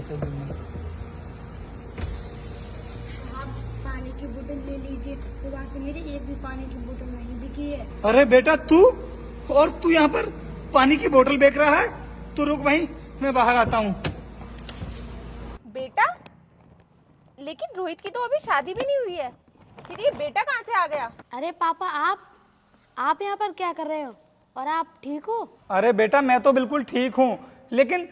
पैसे दूंगा। आप पानी की बोतल ले लीजिए, सुबह से मेरी एक भी पानी की बोतल नहीं बिकी है। अरे बेटा तू यहाँ पर पानी की बोतल बेच रहा है? तू रुक वहीं, मैं बाहर आता हूँ। बेटा, लेकिन रोहित की तो अभी शादी भी नहीं हुई है, फिर ये बेटा कहाँ से आ गया? अरे पापा, आप यहाँ पर क्या कर रहे हो? और आप ठीक हो? अरे बेटा मैं तो बिल्कुल ठीक हूँ, लेकिन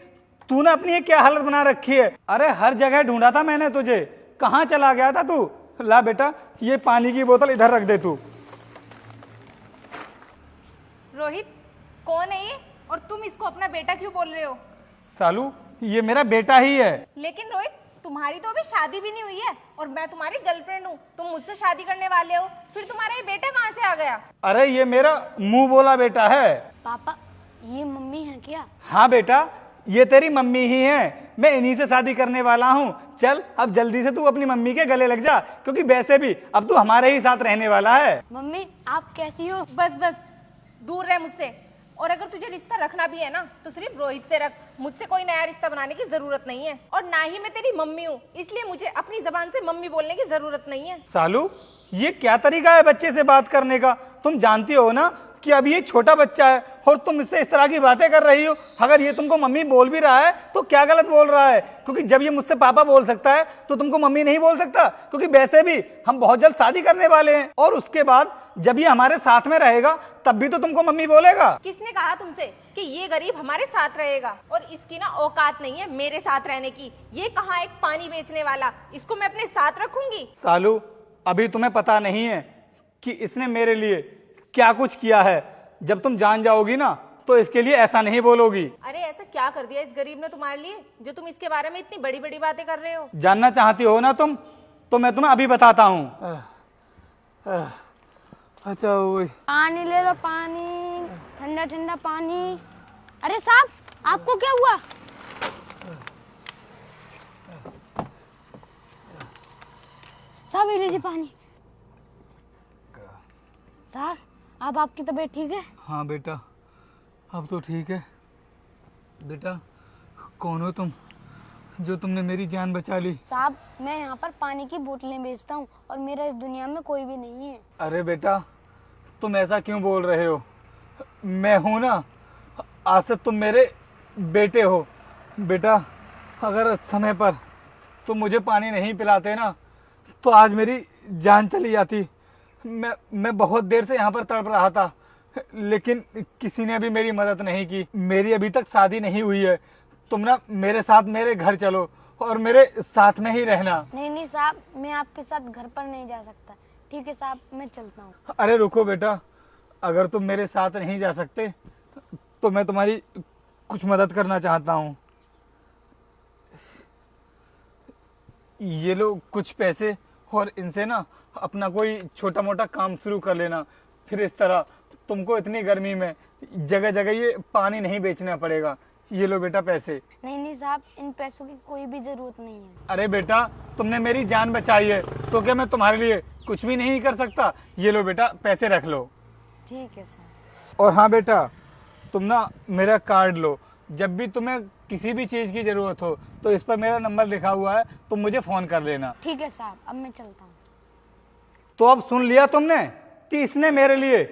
तूने अपनी ये क्या हालत बना रखी है? अरे हर जगह ढूंढा था मैंने तुझे, कहाँ चला गया था तू? ला बेटा, ये पानी की बोतल इधर रख दे तू। रोहित, कौन है ये और तुम इसको अपना बेटा क्यों बोल रहे हो? सालू, ये मेरा बेटा ही है। लेकिन रोहित, तुम्हारी तो अभी शादी भी नहीं हुई है और मैं तुम्हारी गर्लफ्रेंड हूँ, तुम मुझसे शादी करने वाले हो, फिर तुम्हारा ये बेटा कहाँ से आ गया? अरे ये मेरा मुंह बोला बेटा है। पापा, ये मम्मी है क्या? हाँ बेटा, ये तेरी मम्मी ही है, मैं इन्हीं से शादी करने वाला हूँ। चल अब जल्दी से तू अपनी मम्मी के गले लग जा, क्योंकि वैसे भी अब तू हमारे ही साथ रहने वाला है। मम्मी, आप कैसी हो? बस बस, दूर रह मुझसे, और अगर तुझे रिश्ता रखना भी है ना तो सिर्फ रोहित से रख, मुझसे कोई नया रिश्ता बनाने की जरूरत नहीं है। और ना ही मैं तेरी मम्मी हूँ, इसलिए मुझे अपनी जबान से मम्मी बोलने की जरूरत नहीं है। सालू, ये क्या तरीका है बच्चे से बात करने का? तुम जानती हो ना कि अभी ये छोटा बच्चा है और तुम इससे इस तरह की बातें कर रही हो। अगर ये तुमको मम्मी बोल भी रहा है तो क्या गलत बोल रहा है? क्योंकि जब ये मुझसे पापा बोल सकता है तो तुमको मम्मी नहीं बोल सकता, क्योंकि वैसे भी हम बहुत जल्द शादी करने वाले हैं, और उसके बाद जब ये हमारे साथ में रहेगा तब भी तो तुमको मम्मी बोलेगा। किसने कहा तुमसे कि ये गरीब हमारे साथ रहेगा? और इसकी ना औकात नहीं है मेरे साथ रहने की। ये कहाँ एक पानी बेचने वाला, इसको मैं अपने साथ रखूंगी? सालू, अभी तुम्हें पता नहीं है कि इसने मेरे लिए क्या कुछ किया है। जब तुम जान जाओगी ना तो इसके लिए ऐसा नहीं बोलोगी। अरे ऐसा क्या कर दिया इस गरीब ने तुम्हारे लिए जो तुम इसके बारे में इतनी बड़ी बड़ी बातें कर रहे हो? जानना चाहती हो ना तुम, तो मैं तुम्हें अभी बताता हूँ। अच्छा वही पानी ले लो, पानी, ठंडा ठंडा पानी। अरे साहब, आपको क्या हुआ? साहब ये लीजिए पानी। साहब, अब आपकी तबीयत ठीक है? हाँ बेटा, अब तो ठीक है। बेटा कौन हो तुम जो तुमने मेरी जान बचा ली? साहब, मैं यहाँ पर पानी की बोतलें बेचता हूँ और मेरा इस दुनिया में कोई भी नहीं है। अरे बेटा, तुम ऐसा क्यों बोल रहे हो? मैं हूं ना, आज से तुम मेरे बेटे हो। बेटा, अगर समय पर तुम मुझे पानी नहीं पिलाते ना तो आज मेरी जान चली जाती। मैं बहुत देर से यहाँ पर तड़प रहा था, लेकिन किसी ने भी मेरी मदद नहीं की। मेरी अभी तक शादी नहीं हुई है। तुम ना मेरे साथ मेरे घर चलो और मेरे साथ में ही रहना। नहीं साहब, मैं आपके साथ घर पर नहीं जा सकता। ठीक है साहब, मैं चलता हूँ। अरे रुको बेटा, अगर तुम मेरे साथ नहीं जा सकते तो मैं तुम्हारी कुछ मदद करना चाहता हूँ। ये लो कुछ पैसे, और इनसे ना अपना कोई छोटा मोटा काम शुरू कर लेना। फिर इस तरह तुमको इतनी गर्मी में जगह जगह ये पानी नहीं बेचना पड़ेगा। ये लो बेटा पैसे। नहीं साहब, इन पैसों की कोई भी जरूरत नहीं है। अरे बेटा, तुमने मेरी जान बचाई है तो क्या मैं तुम्हारे लिए कुछ भी नहीं कर सकता? ये लो बेटा पैसे रख लो। ठीक है सर। और हाँ बेटा, तुम ना मेरा कार्ड लो, जब भी तुम्हें किसी भी चीज़ की ज़रूरत हो तो इस पर मेरा नंबर लिखा हुआ है, तुम मुझे फ़ोन कर लेना। ठीक है साहब, अब मैं चलता हूँ। तो अब सुन लिया तुमने कि इसने मेरे लिए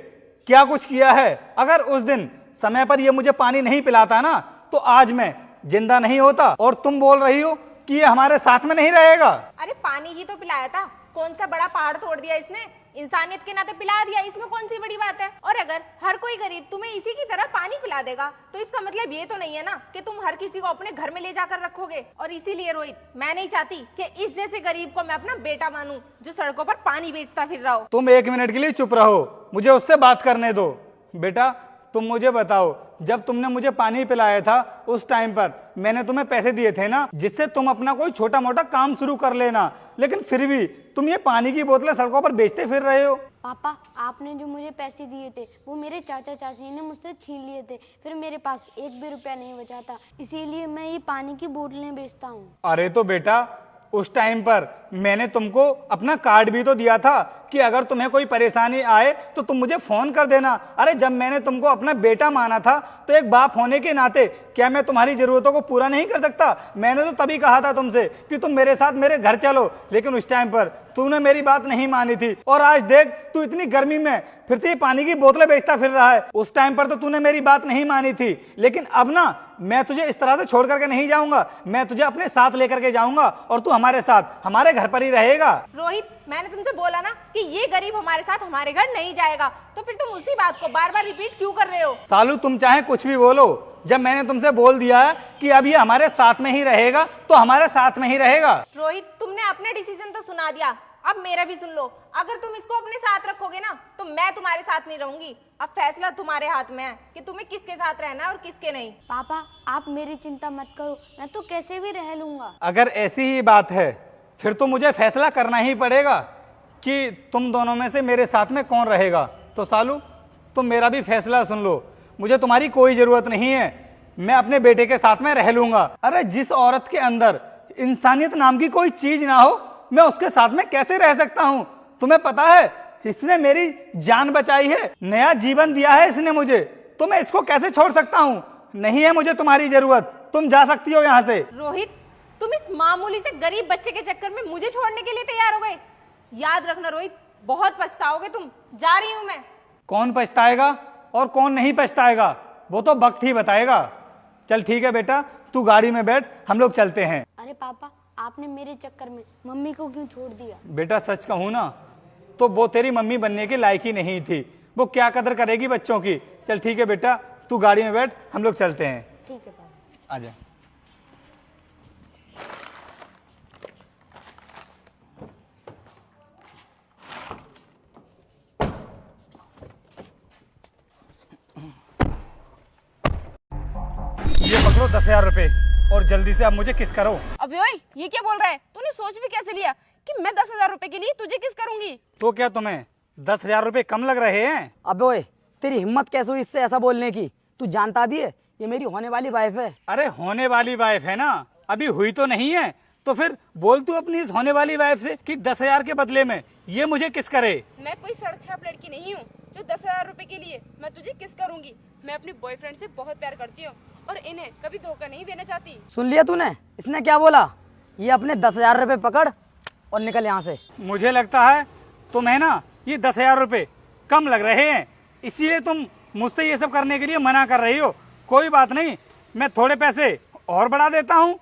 क्या कुछ किया है। अगर उस दिन समय पर ये मुझे पानी नहीं पिलाता ना तो आज मैं जिंदा नहीं होता, और तुम बोल रही हो कि ये हमारे साथ में नहीं रहेगा। अरे पानी ही तो पिलाया था, कौन सा बड़ा पहाड़ तोड़ दिया इसने? इंसानियत के नाते पिला दिया, इसमें कौन सी बड़ी बात है? और अगर हर कोई गरीब तुम्हें इसी की तरह पानी पिला देगा तो इसका मतलब ये तो नहीं है ना कि तुम हर किसी को अपने घर में ले जाकर रखोगे। और इसीलिए रोहित, मैं नहीं चाहती कि इस जैसे गरीब को मैं अपना बेटा मानूं जो सड़कों पर पानी बेचता फिर रहा हो। तुम एक मिनट के लिए चुप रहो, मुझे उससे बात करने दो। बेटा तुम मुझे बताओ, जब तुमने मुझे पानी पिलाया था उस टाइम पर मैंने तुम्हें पैसे दिए थे ना, जिससे तुम अपना कोई छोटा मोटा काम शुरू कर लेना, लेकिन फिर भी तुम ये पानी की बोतलें सड़कों पर बेचते फिर रहे हो। पापा, आपने जो मुझे पैसे दिए थे वो मेरे चाचा चाची ने मुझसे छीन लिए थे, फिर मेरे पास एक भी रुपया नहीं बचा था, इसीलिए मैं ये पानी की बोतलें बेचता हूँ। अरे तो बेटा, उस टाइम पर मैंने तुमको अपना कार्ड भी तो दिया था कि अगर तुम्हें कोई परेशानी आए तो तुम मुझे फोन कर देना। अरे जब मैंने तुमको अपना बेटा माना था तो एक बाप होने के नाते क्या मैं तुम्हारी जरूरतों को पूरा नहीं कर सकता? मैंने तो तभी कहा था तुमसे कि तुम मेरे साथ मेरे घर चलो, लेकिन उस टाइम पर तूने मेरी बात नहीं मानी थी। और आज देख, तू इतनी गर्मी में फिर से पानी की बोतलें बेचता फिर रहा है। उस टाइम पर तो तूने मेरी बात नहीं मानी थी, लेकिन अब ना मैं तुझे इस तरह से छोड़ करके नहीं जाऊंगा। मैं तुझे अपने साथ लेकर के जाऊंगा और तू हमारे साथ हमारे घर पर ही रहेगा। रोहित, मैंने तुमसे बोला ना कि ये गरीब हमारे साथ हमारे घर नहीं जाएगा, तो फिर तुम उसी बात को बार बार रिपीट क्यों कर रहे हो? सालू, तुम चाहे कुछ भी बोलो, जब मैंने तुमसे बोल दिया है कि अब ये हमारे साथ में ही रहेगा तो हमारे साथ में ही रहेगा। रोहित, तुमने अपने डिसीजन तो सुना दिया, अब मेरा भी सुन लो। अगर तुम इसको अपने साथ रखोगे ना तो मैं तुम्हारे साथ नहीं रहूंगी। अब फैसला तुम्हारे हाथ में है कि तुम्हें किसके साथ रहना है और किसके नहीं। पापा, आप मेरी चिंता मत करो, मैं तो कैसे भी रह लूंगा। अगर ऐसी ही बात है फिर तो मुझे फैसला करना ही पड़ेगा कि तुम दोनों में से मेरे साथ में कौन रहेगा। तो सालू, तुम मेरा भी फैसला सुन लो, मुझे तुम्हारी कोई जरूरत नहीं है, मैं अपने बेटे के साथ में रह लूंगा। अरे जिस औरत के अंदर इंसानियत नाम की कोई चीज ना हो, मैं उसके साथ में कैसे रह सकता हूं? तुम्हें पता है, इसने मेरी जान बचाई है, नया जीवन दिया है इसने मुझे, तो मैं इसको कैसे छोड़ सकता हूं? नहीं है मुझे तुम्हारी जरूरत, तुम जा सकती हो यहाँ से। रोहित, तुम इस मामूली से गरीब बच्चे के चक्कर में मुझे छोड़ने के लिए तैयार हो गए। याद रखना रोहित, बहुत पछताओगे तुम। जा रही हूं मैं। कौन पछताएगा और कौन नहीं पछताएगा वो तो वक्त ही बताएगा। चल ठीक है बेटा, तू गाड़ी में बैठ, हम लोग चलते हैं। अरे पापा, आपने मेरे चक्कर में मम्मी को क्यों छोड़ दिया? बेटा सच कहूँ ना तो वो तेरी मम्मी बनने के लायक ही नहीं थी, वो क्या कदर करेगी बच्चों की। चल ठीक है बेटा, तू गाड़ी में बैठ, हम लोग चलते हैं। ठीक है पापा। आजा। ये पकड़ो 10,000 रुपए और जल्दी से अब मुझे किस करो। अबे ओए, ये क्या बोल रहा है? तूने सोच भी कैसे लिया कि मैं 10,000 रुपए के लिए तुझे किस करूंगी? तो क्या तुम्हें 10,000 रुपए कम लग रहे हैं? अबे ओए, तेरी हिम्मत कैसे हुई इससे ऐसा बोलने की? तू जानता भी है ये मेरी होने वाली वाइफ है। अरे होने वाली वाइफ है ना, अभी हुई तो नहीं है, तो फिर बोल तू अपनी इस होने वाली वाइफ से कि 10,000 के बदले में ये मुझे किस करे। मैं कोई सड़छाप लड़की नहीं हूँ जो 10,000 रुपए के लिए मैं तुझे किस करूंगी। मैं अपने बॉयफ्रेंड से बहुत प्यार करती हूँ और इन्हें कभी धोखा नहीं देना चाहती। सुन लिया तूने, इसने क्या बोला? ये अपने 10,000 रुपए पकड़ और निकल यहाँ से। मुझे लगता है तुम्हें ना ये 10,000 रुपए कम लग रहे हैं, इसीलिए तुम मुझसे ये सब करने के लिए मना कर रही हो। कोई बात नहीं, मैं थोड़े पैसे और बढ़ा देता हूँ।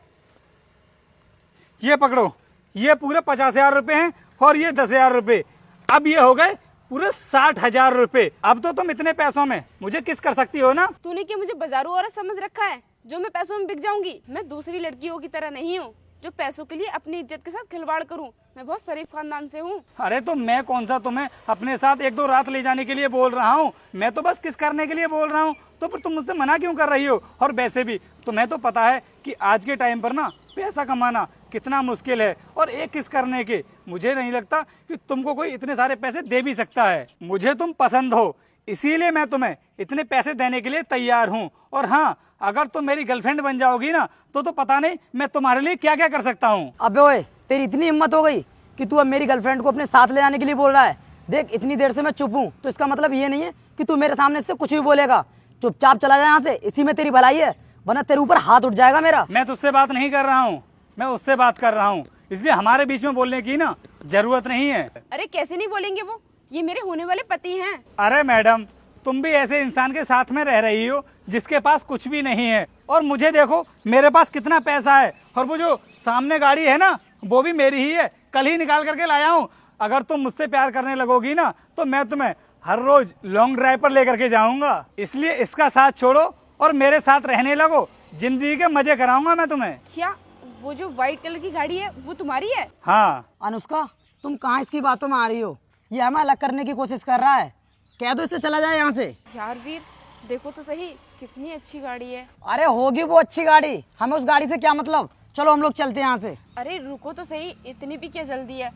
ये पकड़ो, ये पूरे 50,000 रुपए हैं और ये 10,000 रुपए, अब ये हो गए पूरे 60,000 रुपए। अब तो तुम इतने पैसों में मुझे किस कर सकती हो ना। तूने क्या मुझे बाजारू औरत समझ रखा है जो मैं पैसों में बिक जाऊंगी? मैं दूसरी लड़कियों की तरह नहीं हूँ जो पैसों के लिए अपनी इज्जत के साथ खिलवाड़ करूं। मैं बहुत शरीफ खानदान से हूँ। अरे तो मैं कौन सा तुम्हें अपने साथ 1-2 रात ले जाने के लिए बोल रहा हूँ, मैं तो बस किस करने के लिए बोल रहा हूँ। तो फिर तुम मुझसे मना क्यों कर रही हो? और वैसे भी तुम्हें तो पता है कि आज के टाइम पर ना पैसा कमाना कितना मुश्किल है, और एक किस करने के मुझे नहीं लगता कि तुमको कोई इतने सारे पैसे दे भी सकता है। मुझे तुम पसंद हो, इसीलिए मैं तुम्हें इतने पैसे देने के लिए तैयार हूँ। और हाँ, अगर तुम मेरी गर्लफ्रेंड बन जाओगी ना तो पता नहीं मैं तुम्हारे लिए क्या क्या कर सकता हूँ। अबे ओए, तेरी इतनी हिम्मत हो गई कि तू अब मेरी गर्लफ्रेंड को अपने साथ ले जाने के लिए बोल रहा है? देख, इतनी देर से मैं चुप हूँ तो इसका मतलब ये नहीं है कि तू मेरे सामने से कुछ भी बोलेगा। चुपचाप चला जा यहाँ से, इसी में तेरी भलाई है, वरना तेरे ऊपर हाथ उठ जाएगा मेरा। मैं तुझसे बात नहीं कर रहा हूँ, मैं उससे बात कर रहा हूँ, इसलिए हमारे बीच में बोलने की ना जरूरत नहीं है। अरे कैसे नहीं बोलेंगे, वो ये मेरे होने वाले पति हैं। अरे मैडम, तुम भी ऐसे इंसान के साथ में रह रही हो जिसके पास कुछ भी नहीं है, और मुझे देखो मेरे पास कितना पैसा है, और वो जो सामने गाड़ी है ना वो भी मेरी ही है, कल ही निकाल करके लाया हूँ। अगर तुम मुझसे प्यार करने लगोगी ना तो मैं तुम्हें हर रोज लॉन्ग ड्राइव पर लेकर के जाऊंगा। इसलिए इसका साथ छोड़ो और मेरे साथ रहने लगो, जिंदगी के मजे कराऊंगा मैं तुम्हें। क्या वो जो व्हाइट कलर की गाड़ी है वो तुम्हारी है? हाँ। अनुष्का, तुम कहाँ इसकी बातों में आ रही हो? ये हमें अलग करने की कोशिश कर रहा है, कह दो इससे चला जाए यहाँ से। यार वीर, देखो तो सही कितनी अच्छी गाड़ी है। अरे होगी वो अच्छी गाड़ी, हमें उस गाड़ी से क्या मतलब? चलो हम लोग चलते हैं यहाँ से। अरे रुको तो सही, इतनी भी क्या जल्दी है?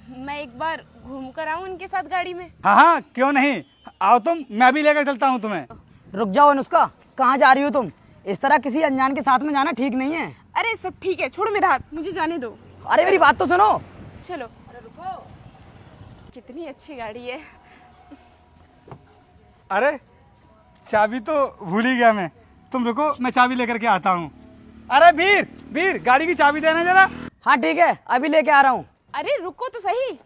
मैं एक बार घूम कर आऊँ इनके साथ गाड़ी में। हाँ हाँ, क्यों नहीं, आओ तुम, मैं भी लेकर चलता हूँ तुम्हें। रुक जाओ अनुष्का, कहाँ जा रही हो तुम? इस तरह किसी अनजान के साथ में जाना ठीक नहीं है। अरे सब ठीक है, छोड़ो मेरा हाथ, मुझे जाने दो। अरे मेरी बात तो सुनो, चलो। अरे रुको, कितनी अच्छी गाड़ी है। अरे चाबी तो भूल ही गया मैं। तुम रुको, मैं चाबी लेकर के आता हूँ। अरे वीर, वीर गाड़ी की चाबी देना जरा। हाँ ठीक है, अभी लेके आ रहा हूँ। अरे रुको तो सही,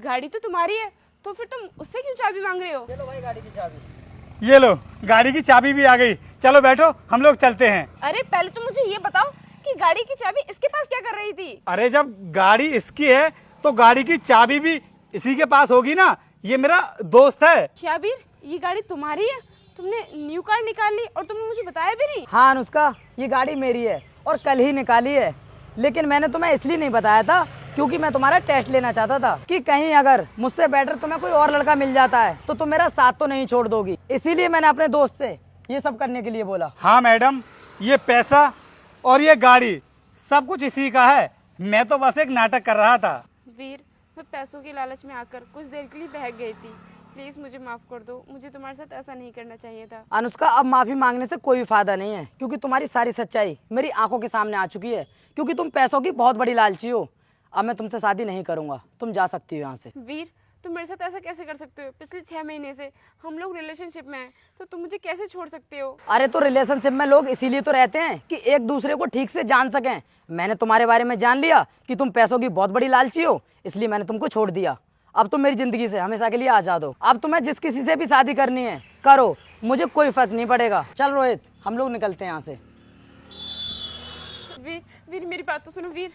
गाड़ी तो तुम्हारी है, तो फिर तुम उससे क्यों चाबी मांग रहे हो? चलो भाई, गाड़ी की चाबी। ये लो, गाड़ी की चाबी भी आ गई। चलो बैठो, हम लोग चलते हैं। अरे पहले तो मुझे ये बताओ कि गाड़ी की चाबी इसके पास क्या कर रही थी? अरे जब गाड़ी इसकी है तो गाड़ी की चाबी भी इसी के पास होगी ना। ये मेरा दोस्त है। क्या वीर, ये गाड़ी तुम्हारी है? तुमने न्यू कार निकाल ली और तुमने मुझे बताया भी नहीं। हाँ अनुष्का, ये गाड़ी मेरी है और कल ही निकाली है, लेकिन मैंने तुम्हें इसलिए नहीं बताया था क्योंकि मैं तुम्हारा टेस्ट लेना चाहता था कि कहीं अगर मुझसे बेटर तुम्हें कोई और लड़का मिल जाता है तो तुम मेरा साथ तो नहीं छोड़ दोगी। इसीलिए मैंने अपने दोस्त से ये सब करने के लिए बोला। हाँ मैडम, ये पैसा और ये गाड़ी सब कुछ इसी का है। मैं तो बस एक नाटक कर रहा था। वीर, मैं पैसों की लालच में आकर कुछ देर के लिए बहक गई थी। प्लीज मुझे माफ कर दो, मुझे तुम्हारे साथ ऐसा नहीं करना चाहिए था। अनुष्का, अब माफी मांगने से कोई फायदा नहीं है क्योंकि तुम्हारी सारी सच्चाई मेरी आंखों के सामने आ चुकी है। क्योंकि तुम पैसों की बहुत बड़ी लालची हो। अब मैं तुमसे शादी नहीं करूंगा, तुम जा सकती हो यहाँ से। वीर, तुम मेरे साथ ऐसा कैसे कर सकते हो? पिछले 6 महीने से हम लोग रिलेशनशिप में हैं, तो तुम मुझे कैसे छोड़ सकते हो? अरे तो रिलेशनशिप में लोग इसीलिए तो रहते हैं कि एक दूसरे को ठीक से जान सकें। मैंने तुम्हारे बारे में जान लिया कि तुम पैसों की बहुत बड़ी लालची हो, इसलिए मैंने तुमको छोड़ दिया। अब तुम मेरी जिंदगी से हमेशा के लिए आजाद हो। अब तुम्हें जिस किसी से भी शादी करनी है करो, मुझे कोई फर्क नहीं पड़ेगा। चल रोहित, हम लोग निकलते हैं यहाँ से। वीर, वीर मेरी बात तो सुनो वीर।